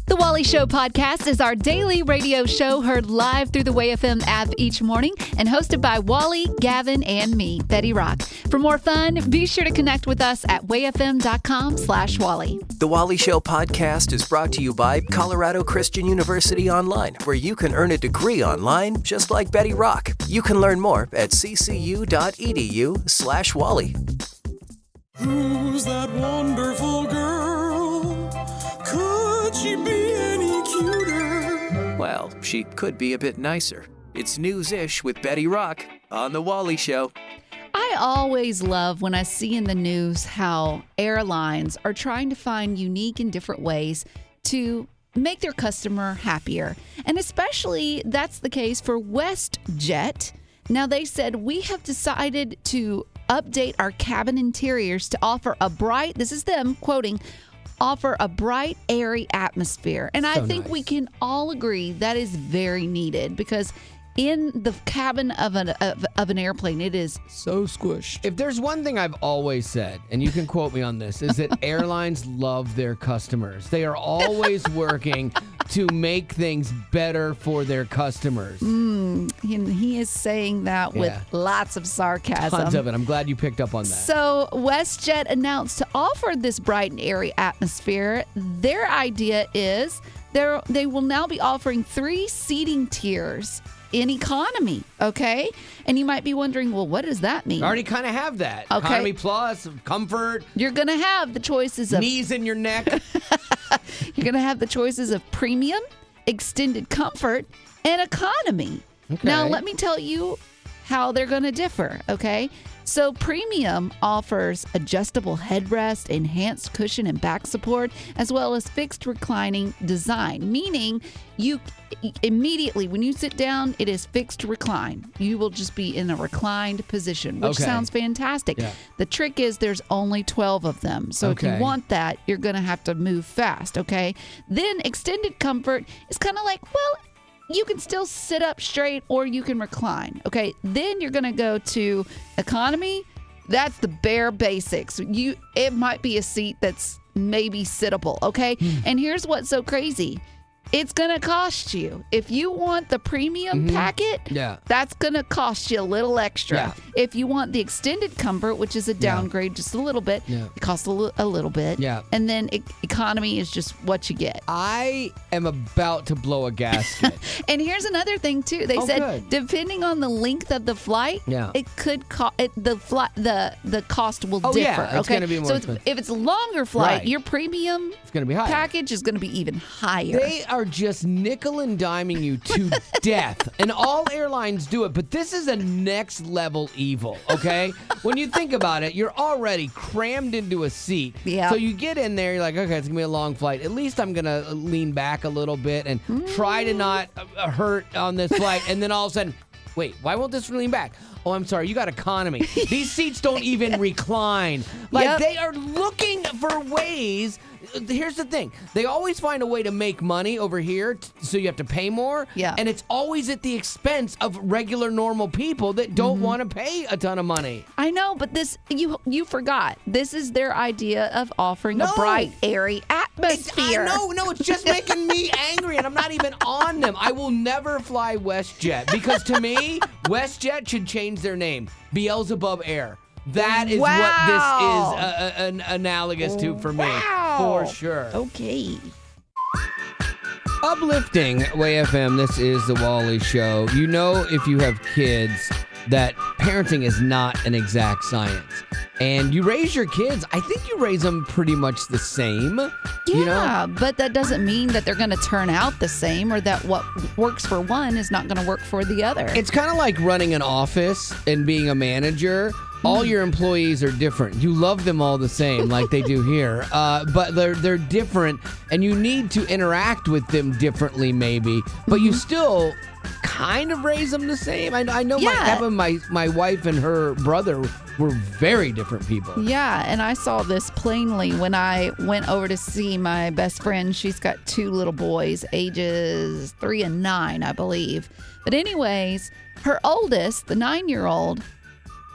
The Wally Show podcast is our daily radio show heard live through the Way FM app each morning and hosted by Wally, Gavin, and me, Betty Rock. For more fun, be sure to connect with us at wayfm.com/Wally. The Wally Show podcast is brought to you by Colorado Christian University Online, where you can earn a degree online just like Betty Rock. You can learn more at ccu.edu/Wally. Who's that wonderful girl? Could she be any cuter? Well, she could be a bit nicer. It's News-ish with Betty Rock on The Wally Show. I always love when I see in the news how airlines are trying to find unique and different ways to make their customer happier. And especially that's the case for WestJet. Now they said, we have decided to update our cabin interiors to offer a bright, this is them quoting, offer a bright, airy atmosphere. And I think we can all agree that is very needed because in the cabin of an airplane, it is so squished. If there's one thing I've always said, and you can quote me on this, is that airlines love their customers. They are always working to make things better for their customers. He is saying that with lots of sarcasm. Tons of it. I'm glad you picked up on that. So WestJet announced to offer this bright and airy atmosphere. Their idea is they will now be offering 3 seating tiers in economy, okay? And you might be wondering, well, what does that mean? I already kind of have that. Okay. Economy Plus, comfort. You're going to have the choices of... Knees in your neck. You're going to have the choices of premium, extended comfort, and economy. Okay. Now, let me tell you how they're going to differ, okay? So premium offers adjustable headrest, enhanced cushion and back support, as well as fixed reclining design, meaning you immediately, when you sit down, it is fixed recline. You will just be in a reclined position, which sounds fantastic. Yeah. The trick is there's only 12 of them. So if you want that, you're going to have to move fast, okay? Then extended comfort is kind of like, well, you can still sit up straight or you can recline. Okay. Then you're going to go to economy. That's the bare basics. It might be a seat that's maybe sittable. Okay. And here's what's so crazy. It's going to cost you. If you want the premium packet, that's going to cost you a little extra. Yeah. If you want the extended comfort, which is a downgrade just a little bit, it costs a little bit. Yeah. And then economy is just what you get. I am about to blow a gasket. And here's another thing, too. They said depending on the length of the flight, it could the cost will differ. Yeah, it's going to be more expensive. If it's a longer flight, your premium package is going to be even higher. They are just nickel and diming you to death. And all airlines do it, but this is a next level evil, okay? When you think about it, you're already crammed into a seat. Yeah. So you get in there, you're like, okay, it's going to be a long flight. At least I'm going to lean back a little bit and try to not hurt on this flight. And then all of a sudden, wait, why won't this lean back? Oh, I'm sorry, you got economy. These seats don't even recline. Like, they are looking for ways. Here's the thing. They always find a way to make money over here, so you have to pay more. Yeah. And it's always at the expense of regular, normal people that don't want to pay a ton of money. I know, but this, you forgot. This is their idea of offering a bright, airy atmosphere. No, it's just making me angry, and I'm not even on them. I will never fly WestJet, because to me, WestJet should change their name. Beelzebub Air. That is what this is analogous to for me, for sure. Okay. Uplifting Way FM, this is The Wally Show. You know, if you have kids, that parenting is not an exact science. And you raise your kids, I think you raise them pretty much the same. Yeah, you know? But that doesn't mean that they're going to turn out the same, or that what works for one is not going to work for the other. It's kind of like running an office and being a manager. All your employees are different. You love them all the same, like they do here, but they're different, and you need to interact with them differently, maybe. But you still kind of raise them the same. I know my wife and her brother were very different people. Yeah, and I saw this plainly when I went over to see my best friend. She's got 2 little boys, ages 3 and 9, I believe. But anyways, her oldest, the 9-year-old,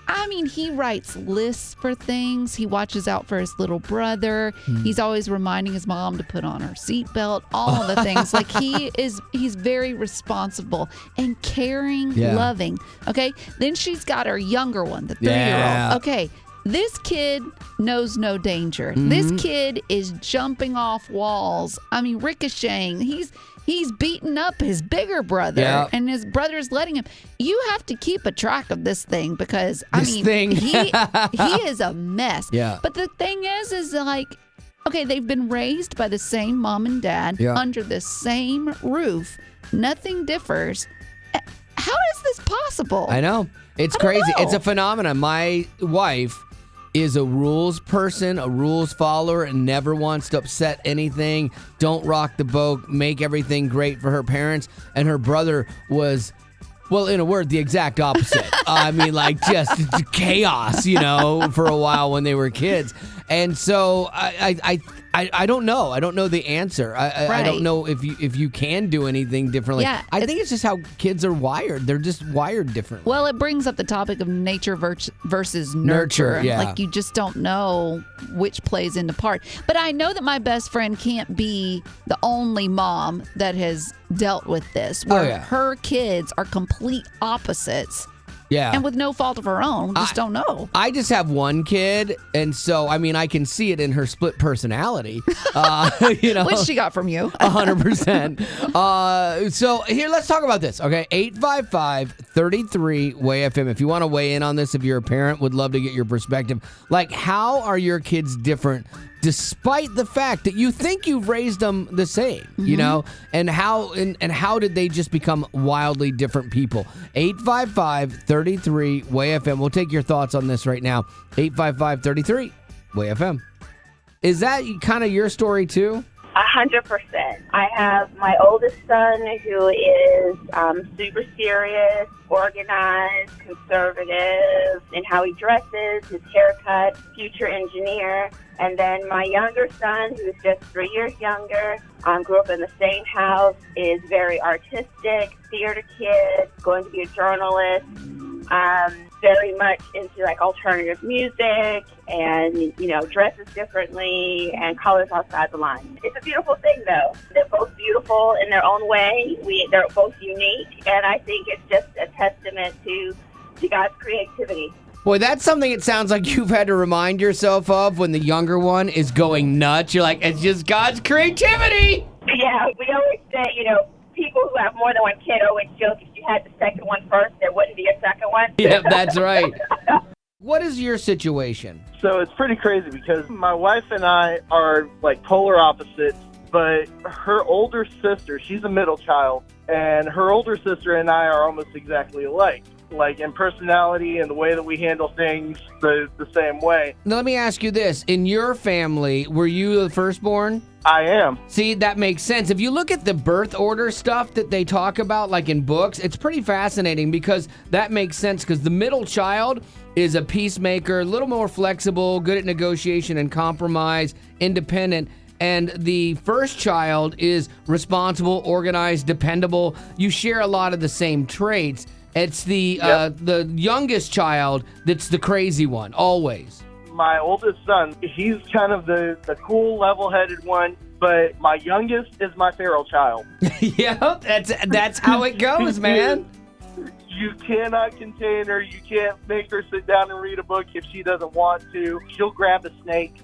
I mean, he writes lists for things. He watches out for his little brother. He's always reminding his mom to put on her seatbelt, all the things. Like he's very responsible and caring, loving. Okay. Then she's got her younger one, the 3-year-old. Yeah. Okay. This kid knows no danger. This kid is jumping off walls. I mean, ricocheting. He's beating up his bigger brother, and his brother's letting him. You have to keep a track of this thing because, he is a mess. Yeah. But the thing is like, okay, they've been raised by the same mom and dad under the same roof. Nothing differs. How is this possible? I know. It's crazy. It's a phenomenon. My wife is a rules person, a rules follower, and never wants to upset anything, don't rock the boat, make everything great for her parents. And her brother was, well, in a word, the exact opposite. I mean, like just chaos, for a while when they were kids. And so I don't know. I don't know the answer. I don't know if you can do anything differently. Yeah, I think it's just how kids are wired. They're just wired differently. Well, it brings up the topic of nature versus nurture. Yeah. Like you just don't know which plays into part. But I know that my best friend can't be the only mom that has dealt with this, where her kids are complete opposites. Yeah. And with no fault of her own. We just don't know. I just have one kid, and so, I can see it in her split personality. Which she got from you. 100%. So here, let's talk about this, okay? 855-33-WAY-FM. If you want to weigh in on this, if you're a parent, would love to get your perspective. Like, how are your kids different despite the fact that you think you've raised them the same, and how did they just become wildly different people? 855-33-WAY-FM. We'll take your thoughts on this right now. 855-33-WAY-FM. Is that kind of your story too? 100%. I have my oldest son who is super serious, organized, conservative in how he dresses, his haircut, future engineer. And then my younger son, who's just 3 years younger, grew up in the same house, is very artistic, theater kid, going to be a journalist, very much into like alternative music and, dresses differently and colors outside the line. It's a beautiful thing though. They're both beautiful in their own way. They're both unique, and I think it's just a testament to God's creativity. Boy, that's something it sounds like you've had to remind yourself of when the younger one is going nuts. You're like, it's just God's creativity. Yeah, we always say, people who have more than one kid always joke if you had the second one first, there wouldn't be a second one. Yeah, that's right. What is your situation? So it's pretty crazy because my wife and I are like polar opposites, but her older sister, she's a middle child, and her older sister and I are almost exactly alike. Like in personality and the way that we handle things the same way. Now, let me ask you this. In your family, were you the firstborn? I am. See, that makes sense. If you look at the birth order stuff that they talk about, like in books, it's pretty fascinating because that makes sense because the middle child is a peacemaker, a little more flexible, good at negotiation and compromise, independent. And the first child is responsible, organized, dependable. You share a lot of the same traits. It's the youngest child that's the crazy one, always. My oldest son, he's kind of the cool, level-headed one, but my youngest is my feral child. Yeah, that's how it goes, man. You cannot contain her. You can't make her sit down and read a book if she doesn't want to. She'll grab a snake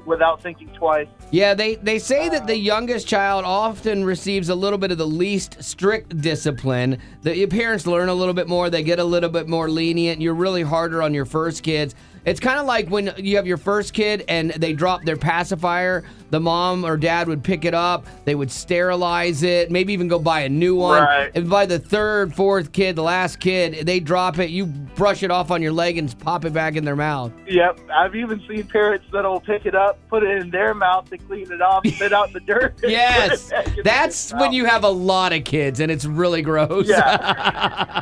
without thinking twice. Yeah, they say that the youngest child often receives a little bit of the least strict discipline. Your parents learn a little bit more. They get a little bit more lenient. You're really harder on your first kids. It's kind of like when you have your first kid and they drop their pacifier, the mom or dad would pick it up, they would sterilize it, maybe even go buy a new one. Right. And by the third, fourth kid, the last kid, they drop it, you brush it off on your leg and pop it back in their mouth. Yep. I've even seen parents that'll pick it up, put it in their mouth to clean it off, spit out in the dirt. Yes. That's when you have a lot of kids and it's really gross. Yeah.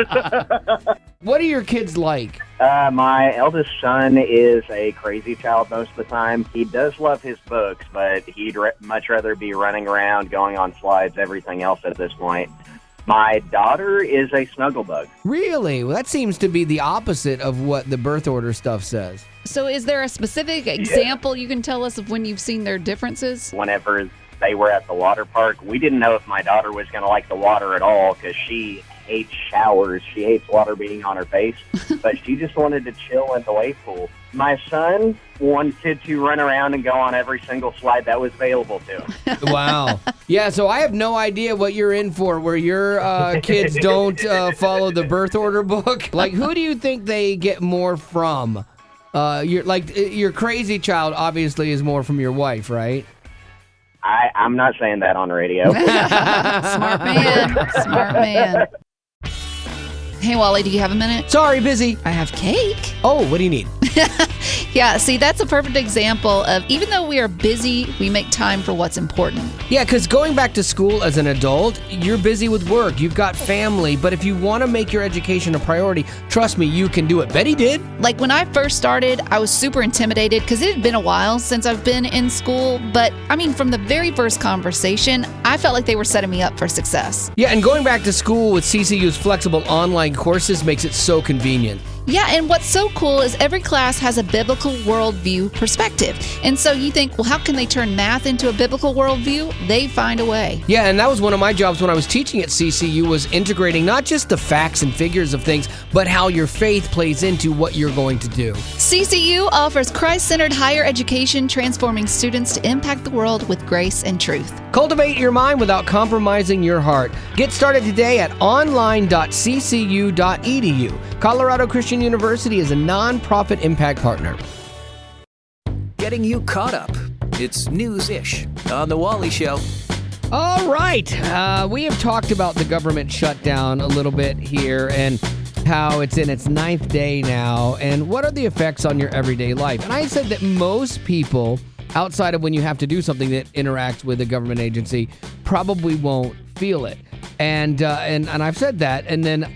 What are your kids like? My eldest son is a crazy child most of the time. He does love his books, but he'd much rather be running around, going on slides, everything else at this point. My daughter is a snuggle bug. Really? Well, that seems to be the opposite of what the birth order stuff says. So is there a specific example you can tell us of when you've seen their differences? Whenever they were at the water park, we didn't know if my daughter was going to like the water at all because she hates showers. She hates water being on her face, but she just wanted to chill in the wave pool. My son wanted to run around and go on every single slide that was available to him. Wow. Yeah, so I have no idea what you're in for where your kids don't follow the birth order book. Like, who do you think they get more from? Your crazy child obviously is more from your wife, right? I'm not saying that on radio. Smart man. Hey, Wally, do you have a minute? Sorry, busy. I have cake. Oh, what do you need? Yeah, see, that's a perfect example of even though we are busy, we make time for what's important. Yeah, because going back to school as an adult, you're busy with work, you've got family, but if you want to make your education a priority, trust me, you can do it. Betty did. Like when I first started, I was super intimidated because it had been a while since I've been in school. But I mean, from the very first conversation, I felt like they were setting me up for success. Yeah, and going back to school with CCU's flexible online courses makes it so convenient. Yeah, and what's so cool is every class has a biblical worldview perspective. And so you think, well, how can they turn math into a biblical worldview? They find a way. Yeah, and that was one of my jobs when I was teaching at CCU was integrating not just the facts and figures of things, but how your faith plays into what you're going to do. CCU offers Christ-centered higher education, transforming students to impact the world with grace and truth. Cultivate your mind without compromising your heart. Get started today at online.ccu.edu. Colorado Christian University is a non-profit impact partner. Getting you caught up. It's news-ish on The Wally Show. All right. We have talked about the government shutdown a little bit here and how it's in its 9th day now and what are the effects on your everyday life. And I said that most people, outside of when you have to do something that interacts with a government agency, probably won't feel it. And I've said that, and then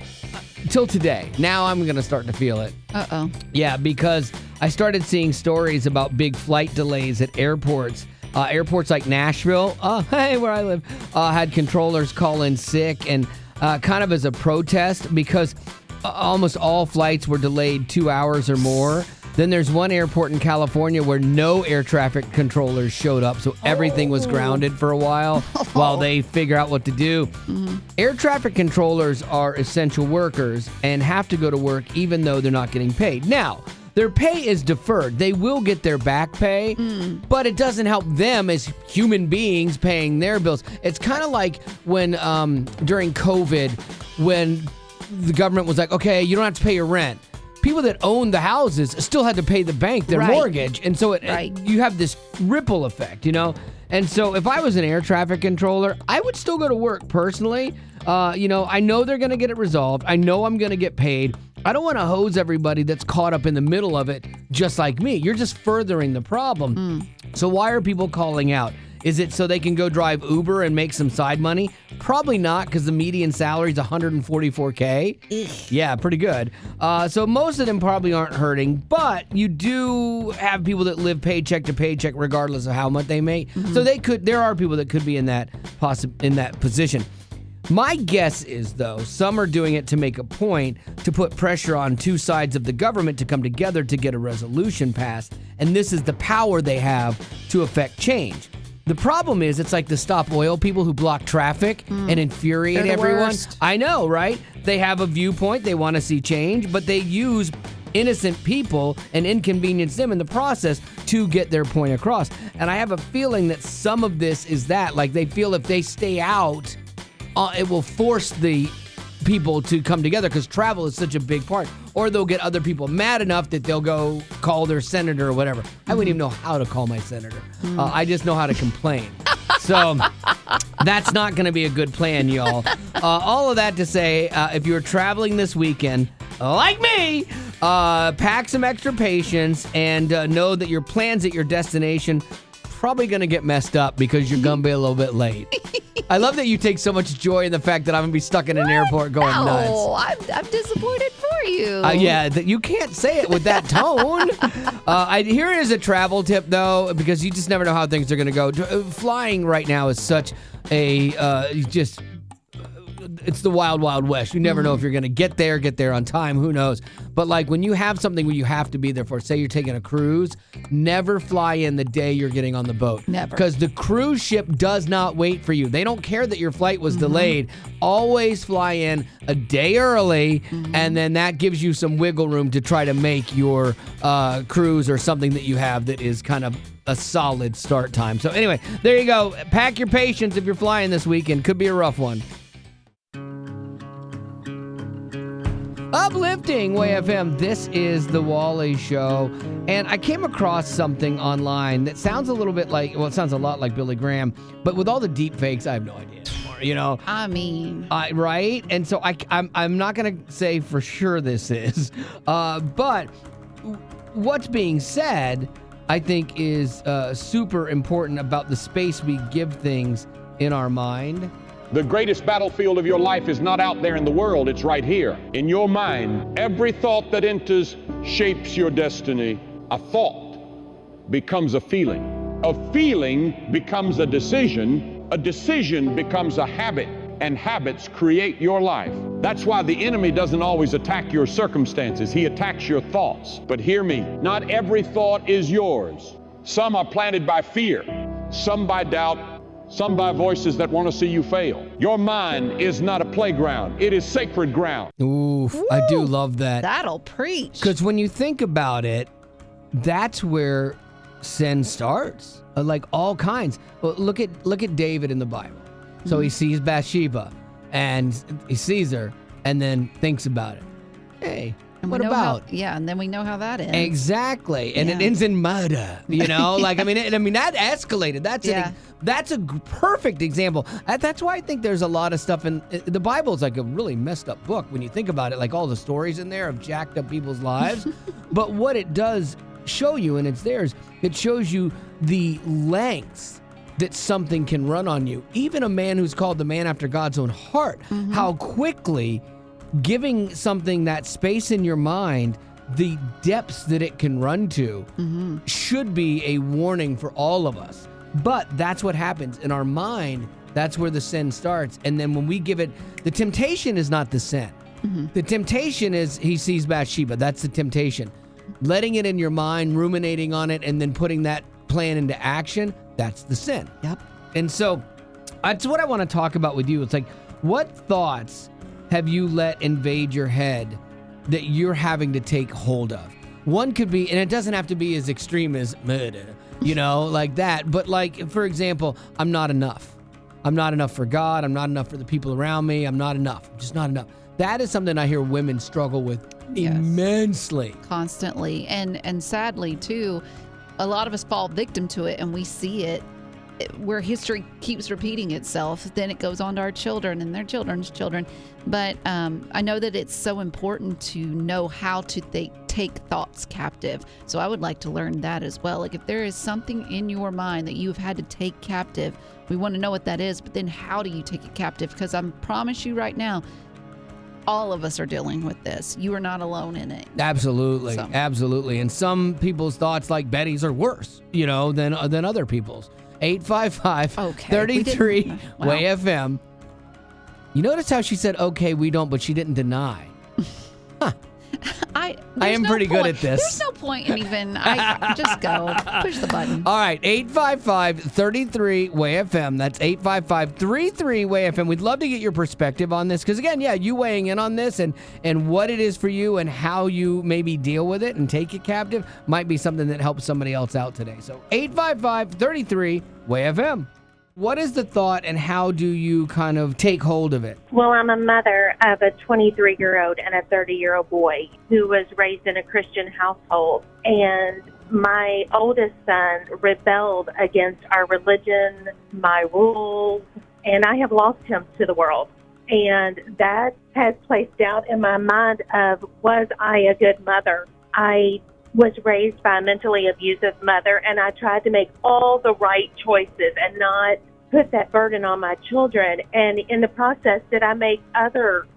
till today. Now I'm going to start to feel it. Uh-oh. Yeah, because I started seeing stories about big flight delays at airports. Airports like Nashville, where I live, had controllers call in sick and kind of as a protest because almost all flights were delayed 2 hours or more. Then there's one airport in California where no air traffic controllers showed up, so everything was grounded for a while they figure out what to do. Mm-hmm. Air traffic controllers are essential workers and have to go to work even though they're not getting paid. Now, their pay is deferred. They will get their back pay, but it doesn't help them as human beings paying their bills. It's kind of like when during COVID, when the government was like, okay, you don't have to pay your rent. People that owned the houses still had to pay the bank their mortgage. And so you have this ripple effect, you know? And so if I was an air traffic controller, I would still go to work personally. I know they're going to get it resolved. I know I'm going to get paid. I don't want to hose everybody that's caught up in the middle of it just like me. You're just furthering the problem. So why are people calling out? Is it so they can go drive Uber and make some side money? Probably not, because the median salary is $144K. Yeah, pretty good. So most of them probably aren't hurting, but you do have people that live paycheck to paycheck regardless of how much they make. So there are people that could be in that position. My guess is, though, some are doing it to make a point to put pressure on two sides of the government to come together to get a resolution passed, and this is the power they have to affect change. The problem is it's like the Stop Oil people who block traffic and infuriate everyone. Worst. I know, right? They have a viewpoint. They want to see change, but they use innocent people and inconvenience them in the process to get their point across. And I have a feeling that some of this is that. Like they feel if they stay out, it will force the people to come together because travel is such a big part. Or they'll get other people mad enough that they'll go call their senator or whatever. I wouldn't even know how to call my senator. I just know how to complain. So that's not going to be a good plan, y'all. All of that to say, if you're traveling this weekend, like me, pack some extra patience and know that your plans at your destination probably going to get messed up because you're going to be a little bit late. I love that you take so much joy in the fact that I'm going to be stuck in an airport going nuts. Oh, I'm disappointed for you. You can't say it with that tone. Here is a travel tip, though, because you just never know how things are going to go. Flying right now is such a it's the wild, wild west. You never know if you're going to get there on time. Who knows? But like when you have something where you have to be there for, say you're taking a cruise, never fly in the day you're getting on the boat. Never. Because the cruise ship does not wait for you. They don't care that your flight was delayed. Always fly in a day early, and then that gives you some wiggle room to try to make your cruise or something that you have that is kind of a solid start time. So anyway, there you go. Pack your patience if you're flying this weekend. Could be a rough one. Uplifting Way FM. This is the Wally Show. And I came across something online that sounds a little bit like, well, it sounds a lot like Billy Graham, but with all the deep fakes, I have no idea anymore, you know? I mean. Right? And so I'm not going to say for sure this is, but what's being said, I think, is super important about the space we give things in our mind. The greatest battlefield of your life is not out there in the world, it's right here, in your mind. Every thought that enters shapes your destiny. A thought becomes a feeling. A feeling becomes a decision becomes a habit, and habits create your life. That's why the enemy doesn't always attack your circumstances, he attacks your thoughts. But hear me, not every thought is yours. Some are planted by fear, some by doubt, some by voices that want to see you fail. Your mind is not a playground. It is sacred ground. Oof, I do love that. That'll preach. Because when you think about it, that's where sin starts. Like all kinds. Well, look at David in the Bible. So he sees Bathsheba, and he sees her, and then thinks about it. Hey, and what about? And then we know how that ends. Exactly, and it ends in murder. You know, like I mean that escalated. That's a perfect example. That's why I think there's a lot of stuff in the Bible. Is like a really messed up book when you think about it. Like all the stories in there of jacked up people's lives, but what it does show you, and it's theirs. It shows you the lengths that something can run on you. Even a man who's called the man after God's own heart, how quickly giving something that space in your mind, the depths that it can run to, should be a warning for all of us. But that's what happens in our mind. That's where the sin starts. And then when we give it, the temptation is not the sin. The temptation is he sees Bathsheba. That's the temptation. Letting it in your mind, ruminating on it, and then putting that plan into action, that's the sin. Yep. And so that's what I want to talk about with you. It's like, what thoughts have you let invade your head that you're having to take hold of? One could be, and it doesn't have to be as extreme as murder, you know, like that. But like, for example, I'm not enough. I'm not enough for God. I'm not enough for the people around me. I'm not enough. I'm just not enough. That is something I hear women struggle with immensely. Constantly. And sadly, too, a lot of us fall victim to it, and we see it where history keeps repeating itself. Then it goes on to our children and their children's children. But I know that it's so important to know how to take thoughts captive. So I would like to learn that as well. Like if there is something in your mind that you've had to take captive, we want to know what that is. But then how do you take it captive? Because I promise you right now, all of us are dealing with this. You are not alone in it. Absolutely. Absolutely. And some people's thoughts, like Betty's, are worse, you know, than other people's. 855-33 Way FM. You notice how she said, okay, we don't, but she didn't deny. Huh. I am pretty good at this. There's no point in even, I just go, push the button. All right, 855-33 Way FM. That's 855-33 Way FM. We'd love to get your perspective on this because, again, you weighing in on this and what it is for you and how you maybe deal with it and take it captive might be something that helps somebody else out today. So 855-33 Way FM. What is the thought and how do you kind of take hold of it? Well, I'm a mother of a 23-year-old and a 30-year-old boy who was raised in a Christian household. And my oldest son rebelled against our religion, my rules, and I have lost him to the world. And that has placed doubt in my mind of, was I a good mother? I was raised by a mentally abusive mother, and I tried to make all the right choices and not put that burden on my children. And in the process, did I make other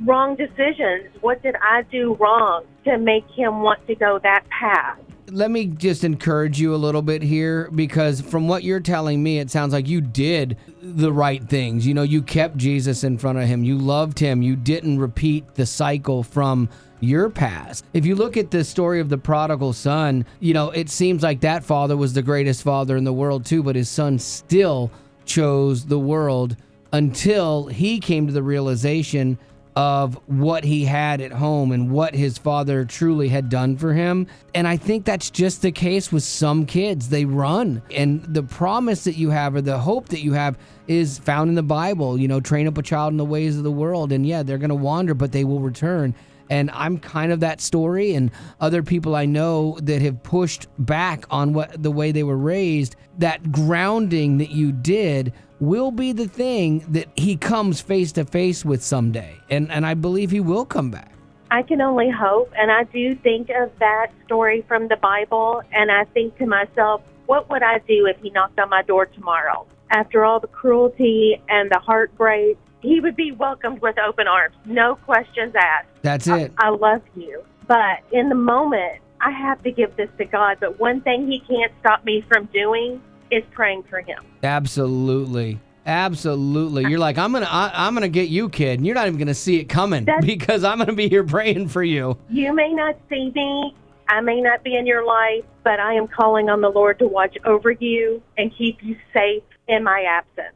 wrong decisions? What did I do wrong to make him want to go that path? let me just encourage you a little bit here, because from what you're telling me, it sounds like you did the right things. You know, you kept Jesus in front of him. You loved him. You didn't repeat the cycle from your past. If you look at the story of the prodigal son, you know, it seems like that father was the greatest father in the world too, but his son still chose the world until he came to the realization of what he had at home and what his father truly had done for him. And I think that's just the case with some kids. They run. And the promise that you have, or the hope that you have, is found in the Bible. You know, train up a child in the ways of the world. And yeah, they're going to wander, but they will return. And I'm kind of that story, and other people I know that have pushed back on the way they were raised. That grounding that you did will be the thing that he comes face to face with someday. And I believe he will come back. I can only hope, and I do think of that story from the Bible, and I think to myself, what would I do if he knocked on my door tomorrow? After all the cruelty and the heartbreak, he would be welcomed with open arms, no questions asked. That's it. I love you. But in the moment, I have to give this to God. But one thing he can't stop me from doing is praying for him. Absolutely. Absolutely. You're like, I'm gonna get you, kid. And you're not even gonna see it coming, because I'm gonna be here praying for you. You may not see me. I may not be in your life, but I am calling on the Lord to watch over you and keep you safe in my absence.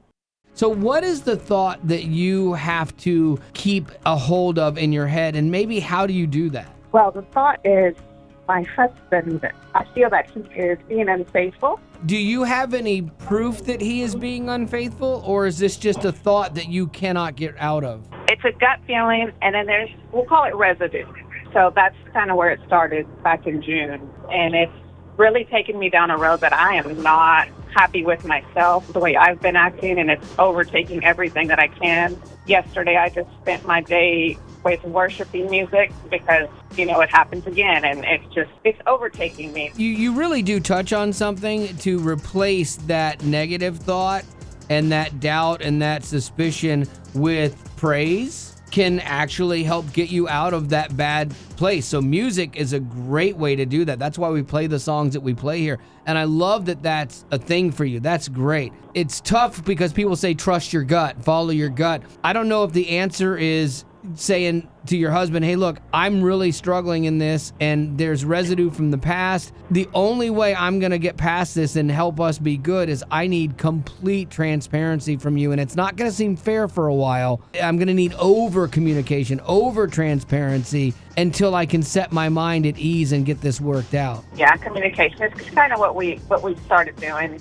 So what is the thought that you have to keep a hold of in your head, and maybe how do you do that? Well, the thought is my husband, I feel that he is being unfaithful. Do you have any proof that he is being unfaithful, or is this just a thought that you cannot get out of? It's a gut feeling, and then we'll call it residue. So that's kind of where it started back in June. And it's really taken me down a road that I am not happy with myself, the way I've been acting, and it's overtaking everything that I can. Yesterday, I just spent my day with worshiping music because, you know, it happens again, and it's overtaking me. You really do touch on something to replace that negative thought and that doubt and that suspicion with praise can actually help get you out of that bad place. So music is a great way to do that. That's why we play the songs that we play here. And I love that that's a thing for you. That's great. It's tough because people say, trust your gut, follow your gut. I don't know if the answer is saying to your husband, hey, look, I'm really struggling in this and there's residue from the past. The only way I'm going to get past this and help us be good is I need complete transparency from you. And it's not going to seem fair for a while. I'm going to need over communication, over transparency until I can set my mind at ease and get this worked out. Yeah, communication is kind of what we started doing.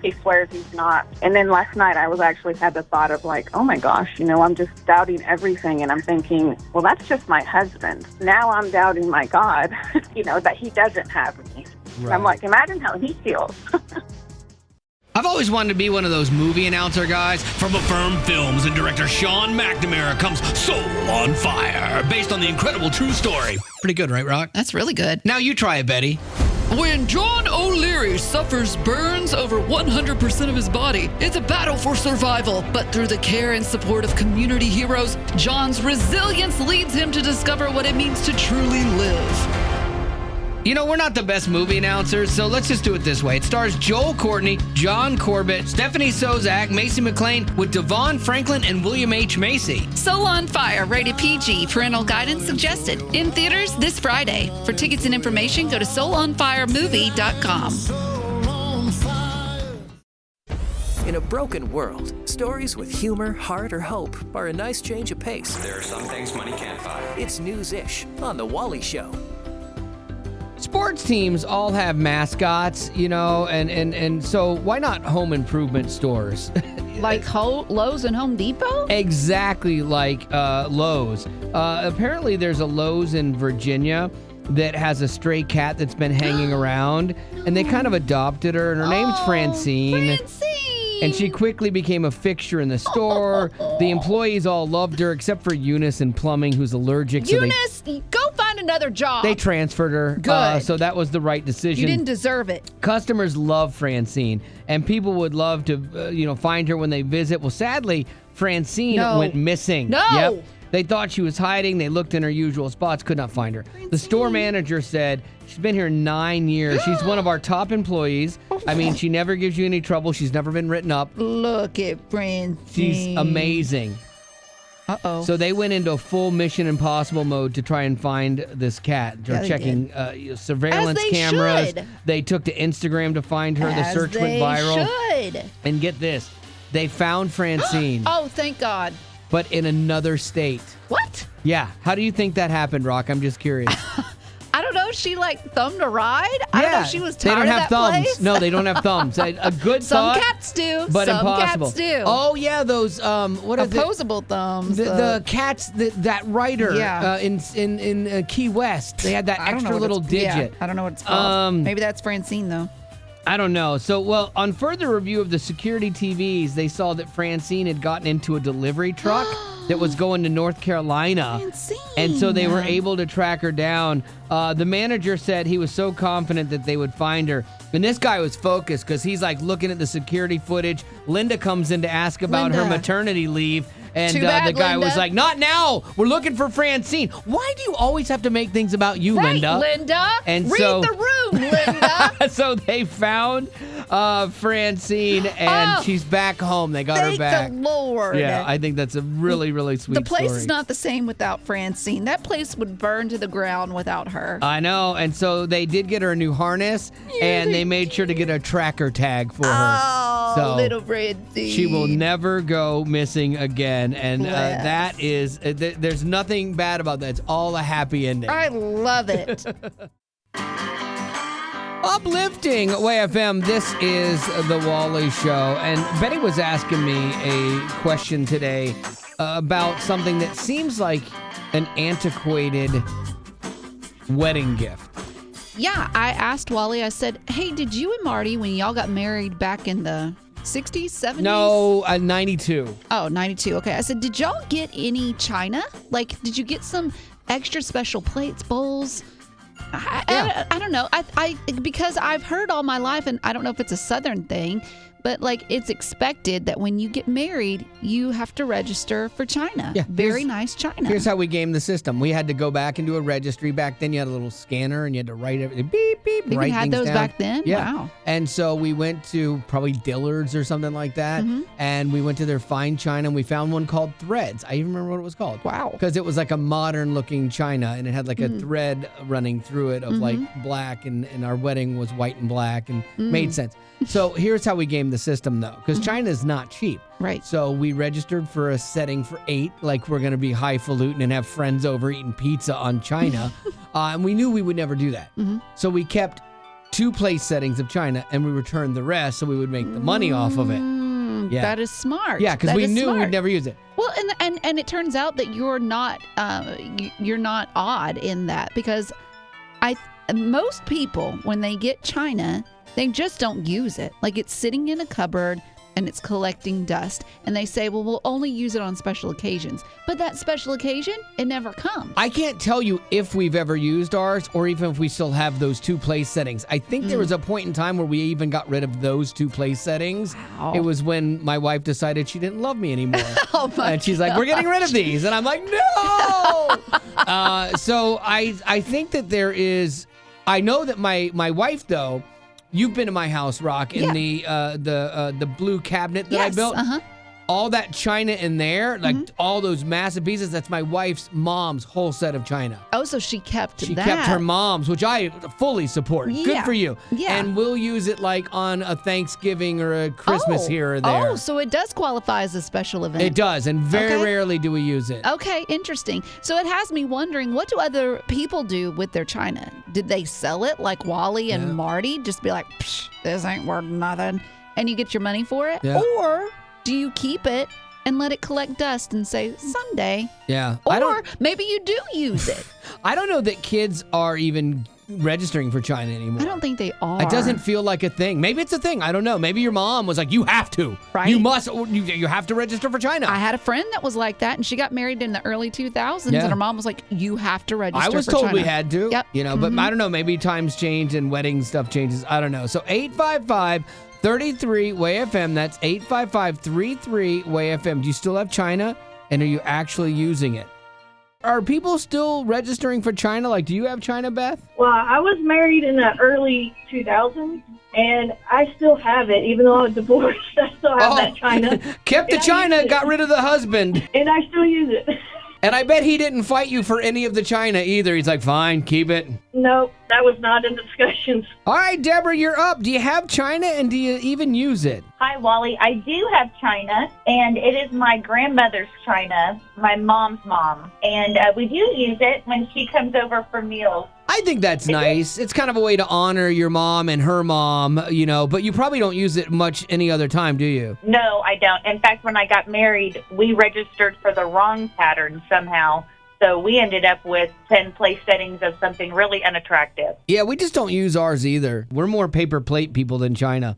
He swears he's not. And then last night I actually had the thought of like, oh my gosh, you know, I'm just doubting everything. And I'm thinking, well, that's just my husband. Now I'm doubting my God, you know, that he doesn't have me. Right. I'm like, imagine how he feels. I've always wanted to be one of those movie announcer guys. From Affirm Films and director Sean McNamara comes Soul on Fire, based on the incredible true story. Pretty good, right, Rock? That's really good. Now you try it, Betty. When John O'Leary suffers burns over 100% of his body, it's a battle for survival. But through the care and support of community heroes, John's resilience leads him to discover what it means to truly live. You know, we're not the best movie announcers, so let's just do it this way. It stars Joel Courtney, John Corbett, Stephanie Sozak, Macy McLean, with Devon Franklin and William H. Macy. Soul on Fire, rated PG. Parental guidance suggested. In theaters this Friday. For tickets and information, go to soulonfiremovie.com. In a broken world, stories with humor, heart, or hope are a nice change of pace. There are some things money can't buy. It's News-ish on The Wally Show. Sports teams all have mascots, you know, and so why not home improvement stores? Like Lowe's and Home Depot? Exactly like Lowe's. Apparently there's a Lowe's in Virginia that has a stray cat that's been hanging around, and they kind of adopted her, and her name's Francine. And she quickly became a fixture in the store. The employees all loved her, except for Eunice in plumbing, who's allergic. Eunice, go find another job. They transferred her. Good. So that was the right decision. You didn't deserve it. Customers love Francine, and people would love to, find her when they visit. Well, sadly, Francine went missing. No. Yep. They thought she was hiding. They looked in her usual spots, could not find her. The store manager said she's been here 9 years. She's one of our top employees. I mean, she never gives you any trouble. She's never been written up. Look at Francine. She's amazing. Uh-oh. So they went into full Mission Impossible mode to try and find this cat. They're checking surveillance cameras. Should. They took to Instagram to find her. The search went viral. Should. And get this, they found Francine. Oh, thank God. But in another state. What? Yeah. How do you think that happened, Rock? I'm just curious. I don't know. She thumbed a ride. I don't know if she was tired They don't have of that thumbs. place. No, they don't have thumbs. A good Some thought. cats do. But Some impossible. cats do. Oh yeah, those what are opposable thumbs. The cats that rider Yeah. in Key West. They had that I don't know extra what little it's- digit. Yeah, I don't know what it's called. Maybe that's Francine though. I don't know. So, well, on further review of the security TVs, they saw that Francine had gotten into a delivery truck that was going to North Carolina. Francine. And so they were able to track her down. The manager said he was so confident that they would find her. And this guy was focused because he's like looking at the security footage. Linda comes in to ask about her maternity leave. And Too bad, the guy was Linda. like, not now. We're looking for Francine. Why do you always have to make things about you, Right, Linda? Linda. And Read so- the room, Linda. So they found Francine, and she's back home. They got her Thank back. the Lord. Yeah, I think that's a really, really sweet The place story. is not the same without Francine. That place would burn to the ground without her. I know, and so they did get her a new harness, and they made sure to get a tracker tag for her. Oh, So little Francine. she will never go missing again, and Bless. that is, there's nothing bad about that. It's all a happy ending. I love it. Uplifting WayFM, this is the Wally Show. And Betty was asking me a question today about something that seems like an antiquated wedding gift. Yeah, I asked Wally, I said, hey, did you and Marty, when y'all got married back in the 60s, 70s? No, 92. Oh, 92. Okay. I said, did y'all get any china? Like, did you get some extra special plates, bowls? I don't know. I because I've heard all my life, and I don't know if it's a Southern thing, but like it's expected that when you get married, you have to register for china. Yeah, Very nice china. Here's how we gamed the system. We had to go back and do a registry. Back then, you had a little scanner, and you had to write everything. Beep, beep, They write had things those down. back then? Yeah. Wow. And so we went to probably Dillard's or something like that, and we went to their fine china, and we found one called Threads. I even remember what it was called. Wow. Because it was like a modern-looking china, and it had like a thread running through it of like black, and our wedding was white and black, and made sense. So here's how we gamed the system, though, because China is not cheap. Right. So we registered for a setting for 8, like we're going to be highfalutin and have friends over eating pizza on China. And we knew we would never do that. So we kept 2 place settings of China, and we returned the rest so we would make the money off of it. Yeah. That is smart. Yeah, because That we is knew smart. we'd never use it. Well, and it turns out that you're not odd in that, because most people, when they get china, they just don't use it. Like, it's sitting in a cupboard and it's collecting dust, and they say, well, we'll only use it on special occasions. But that special occasion, it never comes. I can't tell you if we've ever used ours or even if we still have those 2 place settings. I think there was a point in time where we even got rid of those 2 place settings. Wow. It was when my wife decided she didn't love me anymore. Oh my And she's like, we're getting rid of these. And I'm like, no! So I think that there is, I know that my wife, though, you've been to my house, Rock, in the blue cabinet that I built. All that china in there, like all those massive pieces, that's my wife's mom's whole set of china. Oh, so she kept She that. kept her mom's, which I fully support. Good Yeah. for you. Yeah. And we'll use it like on a Thanksgiving or a Christmas here or there. Oh, so it does qualify as a special event. It does, and very Okay. rarely do we use it. Okay, interesting. So it has me wondering, what do other people do with their china? Did they sell it like Wally and Marty? Just be like, psh, this ain't worth nothing, and you get your money for it? Yeah. Or do you keep it and let it collect dust and say, someday? Yeah. Or maybe you do use it. I don't know that kids are even registering for China anymore. I don't think they are. It doesn't feel like a thing. Maybe it's a thing. I don't know. Maybe your mom was like, you have to. Right. You must. You have to register for China. I had a friend that was like that, and she got married in the early 2000s, Yeah. and her mom was like, you have to register I was for told China. we had to. Yep. You know, but I don't know. Maybe times change and wedding stuff changes. I don't know. So 855-33-WAY-FM. That's 855-33-WAY-FM. Do you still have China? And are you actually using it? Are people still registering for China? Like, do you have China, Beth? Well, I was married in the early 2000s, and I still have it, even though I was divorced. I still have that China. Kept the And I China, use it. got rid of the husband. And I still use it. And I bet he didn't fight you for any of the China either. He's like, fine, keep it. Nope, that was not in discussions. All right, Deborah, you're up. Do you have China, and do you even use it? Hi, Wally. I do have china, and it is my grandmother's china, my mom's mom. And we do use it when she comes over for meals. I think that's nice. It's kind of a way to honor your mom and her mom, you know, but you probably don't use it much any other time, do you? No, I don't. In fact, when I got married, we registered for the wrong pattern somehow. So we ended up with 10 place settings of something really unattractive. Yeah, we just don't use ours either. We're more paper plate people than China.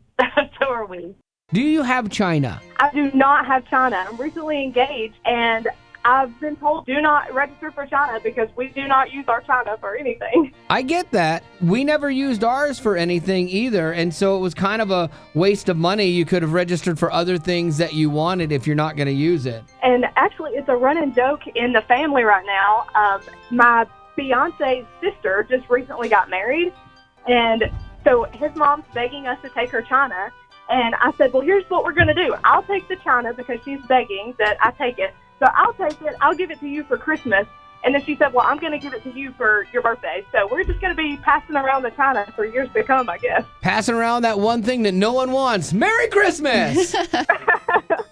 So are we. Do you have China? I do not have China. I'm recently engaged, and I've been told do not register for China because we do not use our China for anything. I get that. We never used ours for anything either, and so it was kind of a waste of money. You could have registered for other things that you wanted if you're not going to use it. And actually, it's a running joke in the family right now. My fiance's sister just recently got married, and so his mom's begging us to take her China. And I said, well, here's what we're going to do. I'll take the China because she's begging that I take it. So I'll take it. I'll give it to you for Christmas. And then she said, well, I'm going to give it to you for your birthday. So we're just going to be passing around the China for years to come, I guess. Passing around that one thing that no one wants. Merry Christmas!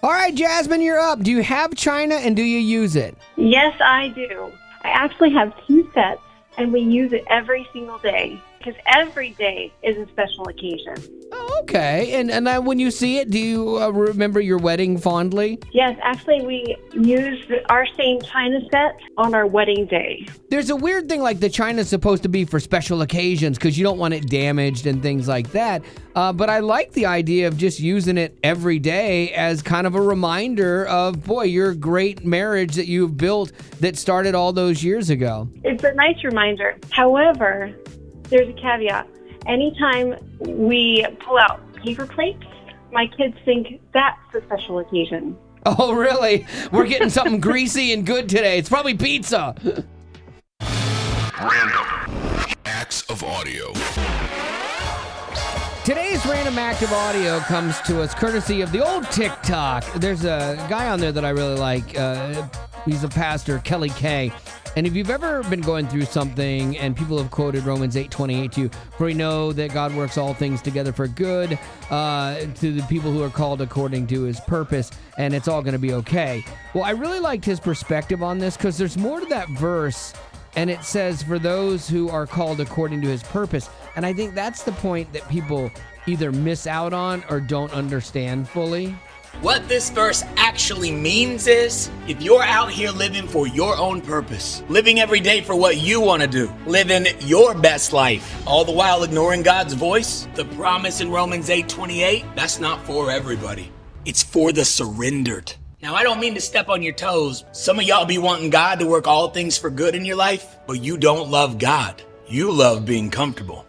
All right, Jasmine, you're up. Do you have China, and do you use it? Yes, I do. I actually have 2 sets, and we use it every single day because every day is a special occasion. Oh, okay. And then when you see it, do you remember your wedding fondly? Yes, actually, we used our same China set on our wedding day. There's a weird thing like the China's supposed to be for special occasions because you don't want it damaged and things like that. But I like the idea of just using it every day as kind of a reminder of, boy, your great marriage that you've built that started all those years ago. It's a nice reminder. However, there's a caveat. Anytime we pull out paper plates, my kids think that's a special occasion. Oh, really? We're getting something greasy and good today. It's probably pizza. Random acts of audio. Today's random act of audio comes to us courtesy of the old TikTok. There's a guy on there that I really like. He's a pastor, Kelly K. And if you've ever been going through something and people have quoted Romans 8:28 to you, for we know that God works all things together for good to the people who are called according to his purpose, and it's all going to be okay. Well, I really liked his perspective on this because there's more to that verse, and it says, for those who are called according to his purpose. And I think that's the point that people either miss out on or don't understand fully. What this verse actually means is, if you're out here living for your own purpose, living every day for what you want to do, living your best life, all the while ignoring God's voice, the promise in Romans 8:28, that's not for everybody. It's for the surrendered. Now, I don't mean to step on your toes. Some of y'all be wanting God to work all things for good in your life, but you don't love God. You love being comfortable.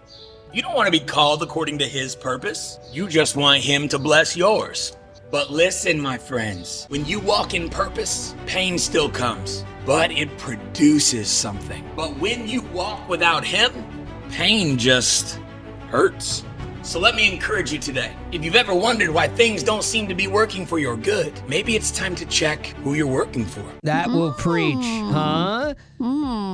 You don't want to be called according to his purpose. You just want him to bless yours. But listen, my friends, when you walk in purpose, pain still comes, but it produces something. But when you walk without him, pain just hurts. So let me encourage you today. If you've ever wondered why things don't seem to be working for your good, maybe it's time to check who you're working for. That will preach, huh?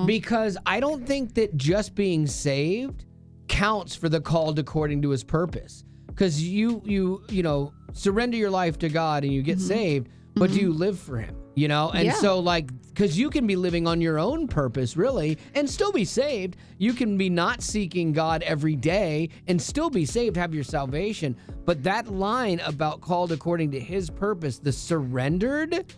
Because I don't think that just being saved counts for the called according to his purpose. Because you know, surrender your life to God and you get saved, but do you live for him? You know? And so like, because you can be living on your own purpose, really, and still be saved. You can be not seeking God every day and still be saved, have your salvation. But that line about called according to his purpose, the surrendered,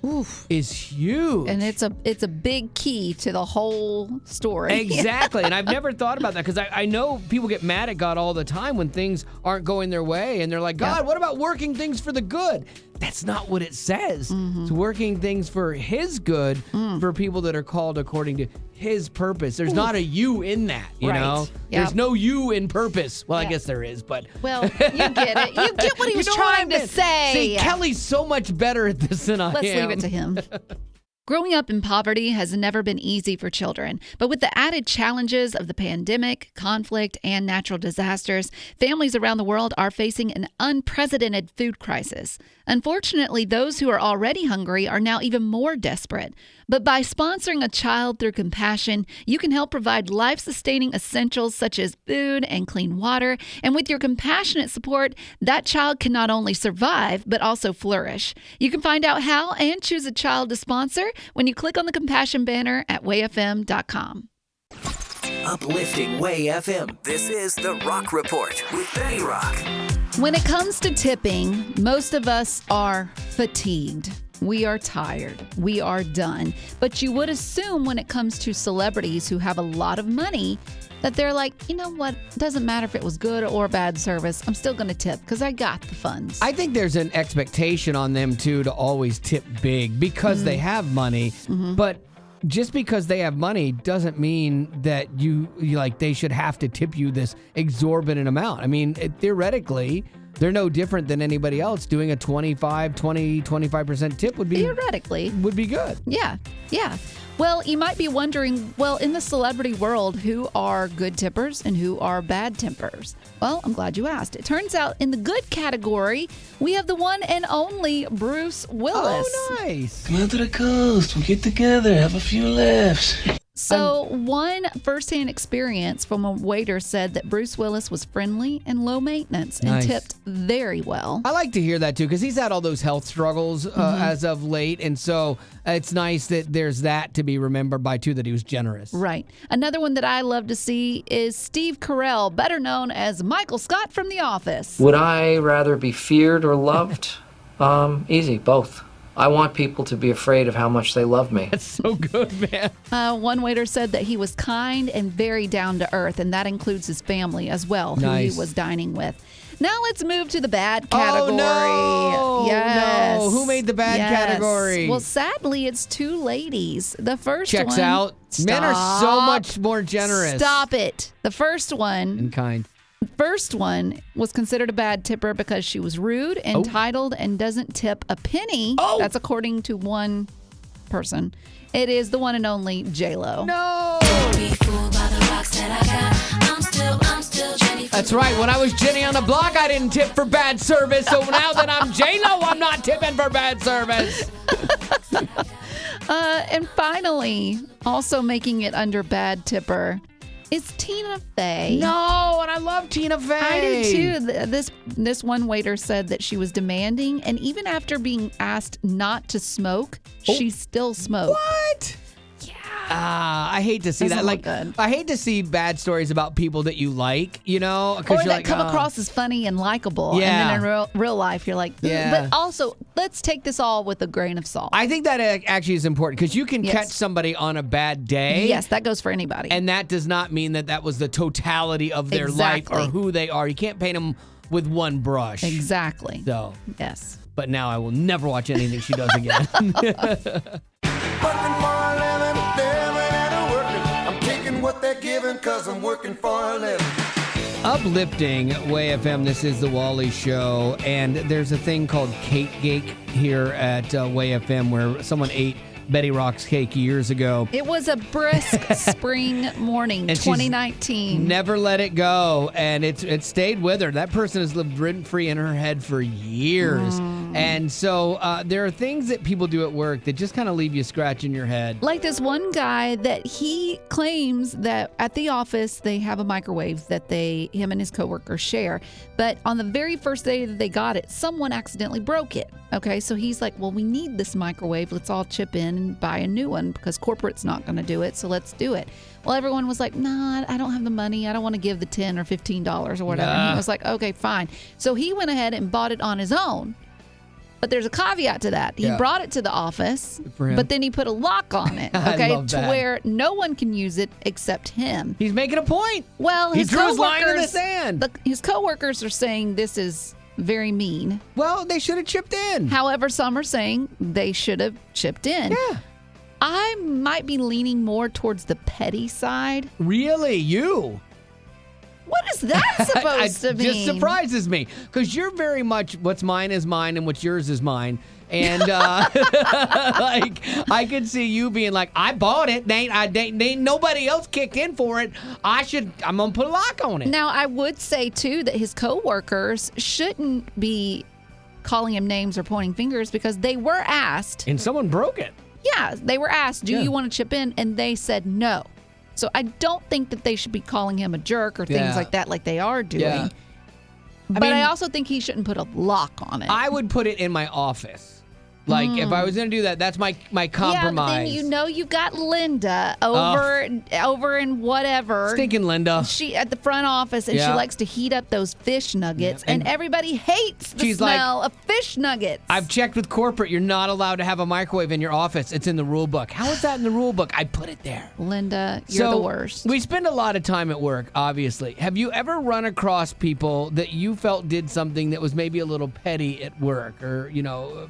is huge. And it's a big key to the whole story. Exactly. And I've never thought about that because I know people get mad at God all the time when things aren't going their way. And they're like, God, what about working things for the good? That's not what it says. It's working things for his good for people that are called according to his purpose. There's not a you in that, you know? There's no you in purpose. Well, I guess there is, but... Well, you get it. You get what he was trying to say. See, Kelly's so much better at this than I am. Let's leave it to him. Growing up in poverty has never been easy for children, but with the added challenges of the pandemic, conflict, and natural disasters, families around the world are facing an unprecedented food crisis. Unfortunately, those who are already hungry are now even more desperate. But by sponsoring a child through compassion, you can help provide life-sustaining essentials such as food and clean water. And with your compassionate support, that child can not only survive, but also flourish. You can find out how and choose a child to sponsor when you click on the compassion banner at wayfm.com. Uplifting Way FM. This is The Rock Report with Betty Rock. When it comes to tipping, most of us are fatigued. We are tired. We are done. But you would assume when it comes to celebrities who have a lot of money that they're like, you know what? It doesn't matter if it was good or bad service. I'm still going to tip because I got the funds. I think there's an expectation on them, too, to always tip big because they have money. But just because they have money doesn't mean that you like they should have to tip you this exorbitant amount. I mean, theoretically, they're no different than anybody else. Doing a 25% tip would be theoretically would be good. Yeah. Well, you might be wondering, in the celebrity world, who are good tippers and who are bad tippers? Well, I'm glad you asked. It turns out in the good category, we have the one and only Bruce Willis. Oh, nice. Come out to the coast. We'll get together. Have a few laughs. So one firsthand experience from a waiter said that Bruce Willis was friendly and low maintenance and tipped very well. I like to hear that, too, because he's had all those health struggles as of late. And so it's nice that there's that to be remembered by, too, that he was generous. Right. Another one that I love to see is Steve Carell, better known as Michael Scott from The Office. Would I rather be feared or loved? Easy, both. I want people to be afraid of how much they love me. That's so good, man. One waiter said that he was kind and very down to earth, and that includes his family as well, who he was dining with. Now let's move to the bad category. Oh, no. Yes. No. Who made the bad category? Well, sadly, it's two ladies. The first Checks one. out. Men are so much more generous. Stop it. The first one. And kind. First one was considered a bad tipper because she was rude, entitled, and doesn't tip a penny. That's according to one person. It is the one and only J-Lo. No! That's right. When I was Jenny on the block, I didn't tip for bad service. So now that I'm J-Lo, I'm not tipping for bad service. And finally, also making it under bad tipper, is Tina Fey. No, and I love Tina Fey. I do too. This one waiter said that she was demanding, and even after being asked not to smoke, she still smoked. What? I hate to see that. Like, I hate to see bad stories about people that you like, you know? Or that come across as funny and likable. Yeah. And then in real life, you're like, yeah. But also, let's take this all with a grain of salt. I think that actually is important because you can catch somebody on a bad day. Yes, that goes for anybody. And that does not mean that was the totality of their life or who they are. You can't paint them with one brush. Exactly. So. Yes. But now I will never watch anything she does again. What they're giving, 'cause I'm working for a living. Uplifting Way FM, this is the Wally Show, and there's a thing called Cake Cake here at Way FM where someone ate Betty Rock's cake years ago. It was a brisk spring morning, 2019. Never let it go, and it stayed with her. That person has lived rent-free in her head for years. And so there are things that people do at work that just kind of leave you scratching your head. Like this one guy that he claims that at the office they have a microwave that him and his coworkers share. But on the very first day that they got it, someone accidentally broke it. Okay, so he's like, well, we need this microwave. Let's all chip in and buy a new one because corporate's not going to do it, so let's do it. Well, everyone was like, nah, I don't have the money. I don't want to give the $10 or $15 or whatever. And he was like, okay, fine. So he went ahead and bought it on his own. But there's a caveat to that. He brought it to the office, but then he put a lock on it, okay, to where no one can use it except him. He's making a point. Well, he drew his line in the sand. His coworkers are saying this is very mean. Well, they should have chipped in. However, some are saying they should have chipped in. Yeah. I might be leaning more towards the petty side. Really? You? What is that supposed to mean? It just surprises me because you're very much what's mine is mine and what's yours is mine. And like, I could see you being like, I bought it. Ain't nobody else kicked in for it. I'm going to put a lock on it. Now, I would say, too, that his coworkers shouldn't be calling him names or pointing fingers because they were asked. And someone broke it. Yeah, they were asked, do you want to chip in? And they said no. So I don't think that they should be calling him a jerk or things like that like they are doing. Yeah. But I also think he shouldn't put a lock on it. I would put it in my office. Like, if I was going to do that, that's my compromise. Yeah, but then you got Linda over in whatever. Stinking Linda. She at the front office, and she likes to heat up those fish nuggets, and everybody hates the smell of fish nuggets. I've checked with corporate. You're not allowed to have a microwave in your office. It's in the rule book. How is that in the rule book? I put it there. Linda, you're the worst. We spend a lot of time at work, obviously. Have you ever run across people that you felt did something that was maybe a little petty at work or,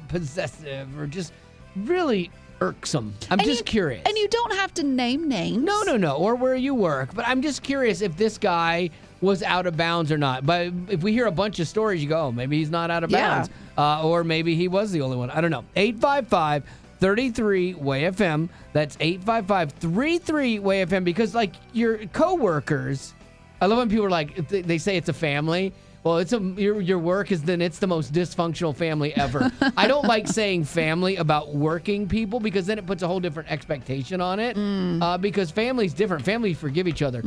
possessive? Or just really irksome. I'm just curious. And you don't have to name names. No, or where you work. But I'm just curious if this guy was out of bounds or not. But if we hear a bunch of stories, you go, oh, maybe he's not out of bounds. Or maybe he was the only one. I don't know. 855-33-WAY-FM. That's 855-33-WAY-FM. Because, like, your coworkers, I love when people are like, they say it's a family. Well, your work is it's the most dysfunctional family ever. I don't like saying family about working people because then it puts a whole different expectation on it. Because family's different. Families forgive each other.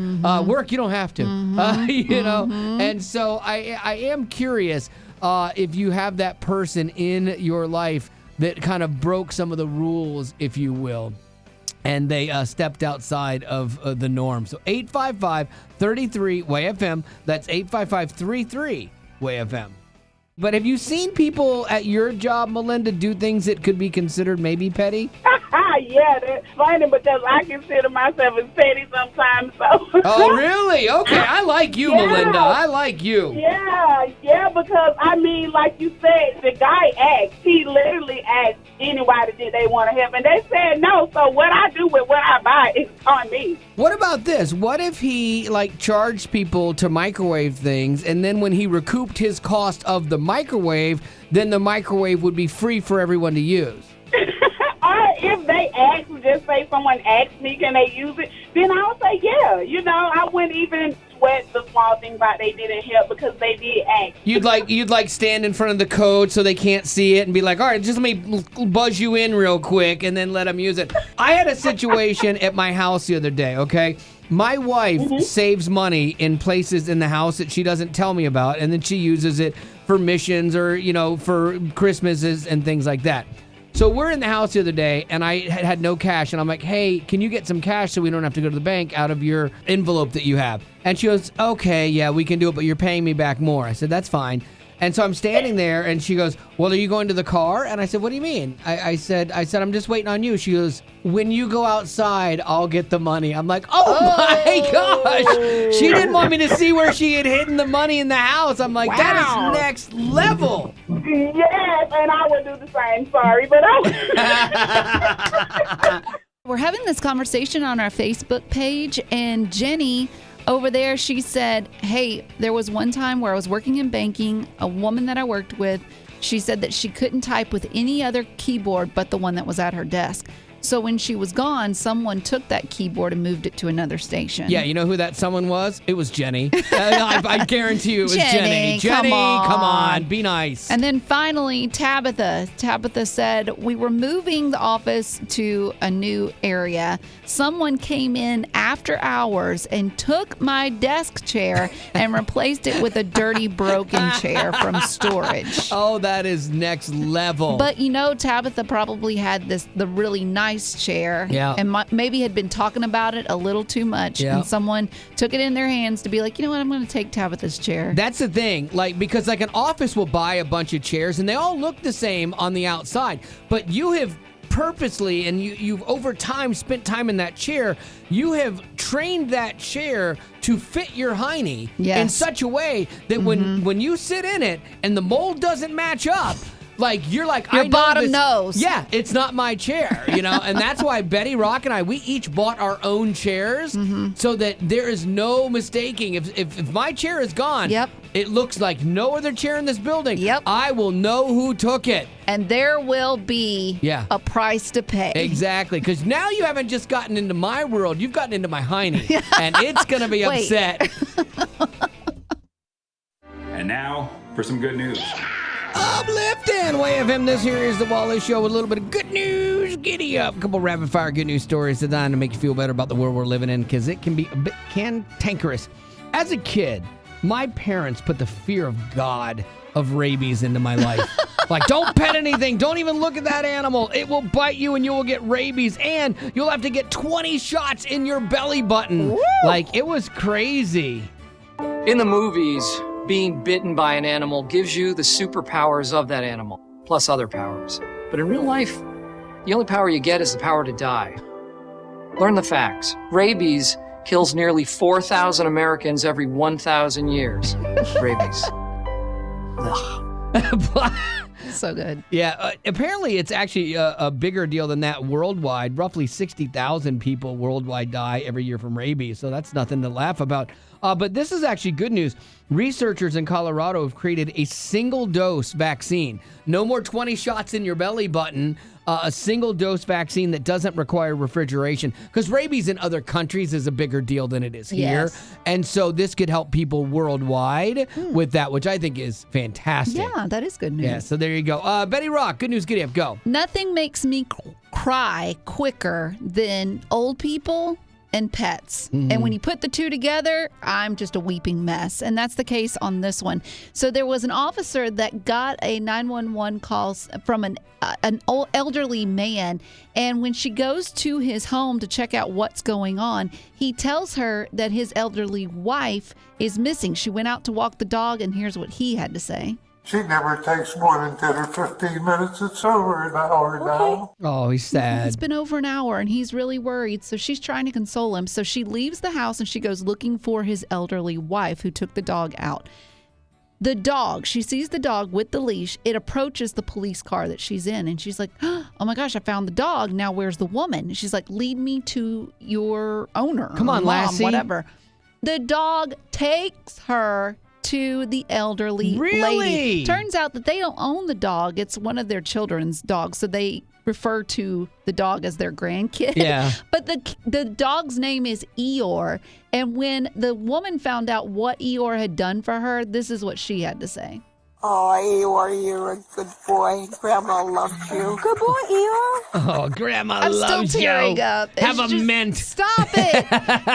Work, you don't have to. And so I am curious if you have that person in your life that kind of broke some of the rules, if you will. And they stepped outside of the norm. So 855-33-WAY-FM. That's 855-33-WAY-FM. But have you seen people at your job, Melinda, do things that could be considered maybe petty? Yeah, that's funny because I consider myself as petty sometimes. So. Oh, really? Okay, I like you, Melinda. I like you. Yeah, because, like you said, the guy asked. He literally asked anybody did they want to help, and they said no. So what I do with what I buy is on me. What about this? What if he, charged people to microwave things, and then when he recouped his cost of the microwave, then the microwave would be free for everyone to use? Or if they ask, just say someone asked me, can they use it? Then I would say, yeah. I wouldn't even sweat the small thing about they didn't help because they did ask. You'd stand in front of the code so they can't see it and be like, all right, just let me buzz you in real quick and then let them use it. I had a situation at my house the other day, okay? My wife saves money in places in the house that she doesn't tell me about, and then she uses it for missions or, for Christmases and things like that. So we're in the house the other day, and I had no cash, and I'm like, hey, can you get some cash so we don't have to go to the bank out of your envelope that you have? And she goes, okay, yeah, we can do it, but you're paying me back more. I said, that's fine. And so I'm standing there, and she goes, well, are you going to the car? And I said, what do you mean? I said, I'm just waiting on you. She goes, when you go outside, I'll get the money. I'm like, oh my gosh. She didn't want me to see where she had hidden the money in the house. I'm like, that is next level. Yes, and I would do the same. Sorry, but We're having this conversation on our Facebook page, and Jenny over there, she said, hey, there was one time where I was working in banking, a woman that I worked with, she said that she couldn't type with any other keyboard but the one that was at her desk. So when she was gone, someone took that keyboard and moved it to another station. Yeah, you know who that someone was? It was Jenny. I guarantee you it was Jenny. Jenny, come on, be nice. And then finally, Tabitha. Tabitha said, we were moving the office to a new area. Someone came in after hours and took my desk chair and replaced it with a dirty, broken chair from storage. Oh, that is next level. But Tabitha probably had the really nice chair, and maybe had been talking about it a little too much, and someone took it in their hands to be like, you know what, I'm going to take Tabitha's chair. That's the thing, because an office will buy a bunch of chairs, and they all look the same on the outside, but you have purposely, and you've over time spent time in that chair, you have trained that chair to fit your hiney in such a way that when you sit in it and the mold doesn't match up, you're like, your bottom knows. Yeah, it's not my chair, and that's why Betty, Rock, and I, we each bought our own chairs so that there is no mistaking. If my chair is gone, it looks like no other chair in this building. I will know who took it. And there will be a price to pay. Exactly, because now you haven't just gotten into my world, you've gotten into my hiney, and it's going to be upset. And now for some good news. Uplifting Way of Him. This here is the Wally Show with a little bit of good news. Giddy up. A couple rapid fire good news stories designed to make you feel better about the world we're living in, because it can be a bit cantankerous. As a kid, my parents put the fear of God of rabies into my life. Like, don't pet anything. Don't even look at that animal. It will bite you and you will get rabies, and you'll have to get 20 shots in your belly button. Woo! Like, it was crazy. In the movies, being bitten by an animal gives you the superpowers of that animal, plus other powers. But in real life, the only power you get is the power to die. Learn the facts. Rabies kills nearly 4,000 Americans every 1,000 years. Rabies. Ugh. So good. Yeah, apparently it's actually a bigger deal than that worldwide. Roughly 60,000 people worldwide die every year from rabies, so that's nothing to laugh about. But this is actually good news. Researchers in Colorado have created a single-dose vaccine. No more 20 shots in your belly button. A single-dose vaccine that doesn't require refrigeration. Because rabies in other countries is a bigger deal than it is here. Yes. And so this could help people worldwide with that, which I think is fantastic. Yeah, that is good news. Yeah, so there you go. Betty Rock, good news, giddy up, go. Nothing makes me cry quicker than old people and pets. Mm-hmm. And when you put the two together, I'm just a weeping mess. And that's the case on this one. So there was an officer that got a 911 call from an old elderly man. And when she goes to his home to check out what's going on, he tells her that his elderly wife is missing. She went out to walk the dog, and here's what he had to say. She never takes more than 10 or 15 minutes. It's over an hour now. Oh, he's sad. It's been over an hour, and he's really worried. So she's trying to console him. So she leaves the house, and she goes looking for his elderly wife who took the dog out. The dog, she sees the dog with the leash. It approaches the police car that she's in, and she's like, oh my gosh, I found the dog. Now where's the woman? She's like, lead me to your owner. Come on, mom, lassie. Whatever. The dog takes her to the elderly Really? lady. Turns out that they don't own the dog. It's one of their children's dogs. So they refer to the dog as their grandkid. Yeah. But the dog's name is Eeyore. And when the woman found out what Eeyore had done for her, this is what she had to say. Oh, Eeyore, you're a good boy. Grandma loves you. Good boy, Eeyore. Oh, Grandma I'm loves still tearing you. up. Have It's a just- mint. Stop it.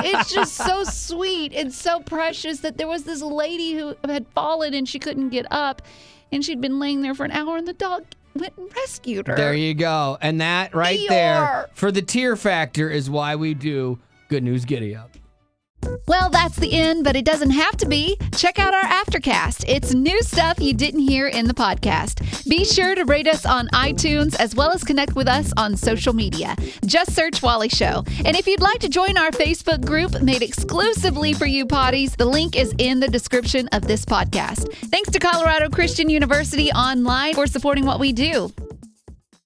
It's just so sweet and so precious that there was this lady who had fallen and she couldn't get up, and she'd been laying there for an hour, and the dog went and rescued her. There you go. And that right there for the tear factor is why we do Good News Giddy Up. Well, that's the end, but it doesn't have to be. Check out our Aftercast. It's new stuff you didn't hear in the podcast. Be sure to rate us on iTunes as well as connect with us on social media. Just search Wally Show. And if you'd like to join our Facebook group made exclusively for you potties, the link is in the description of this podcast. Thanks to Colorado Christian University Online for supporting what we do.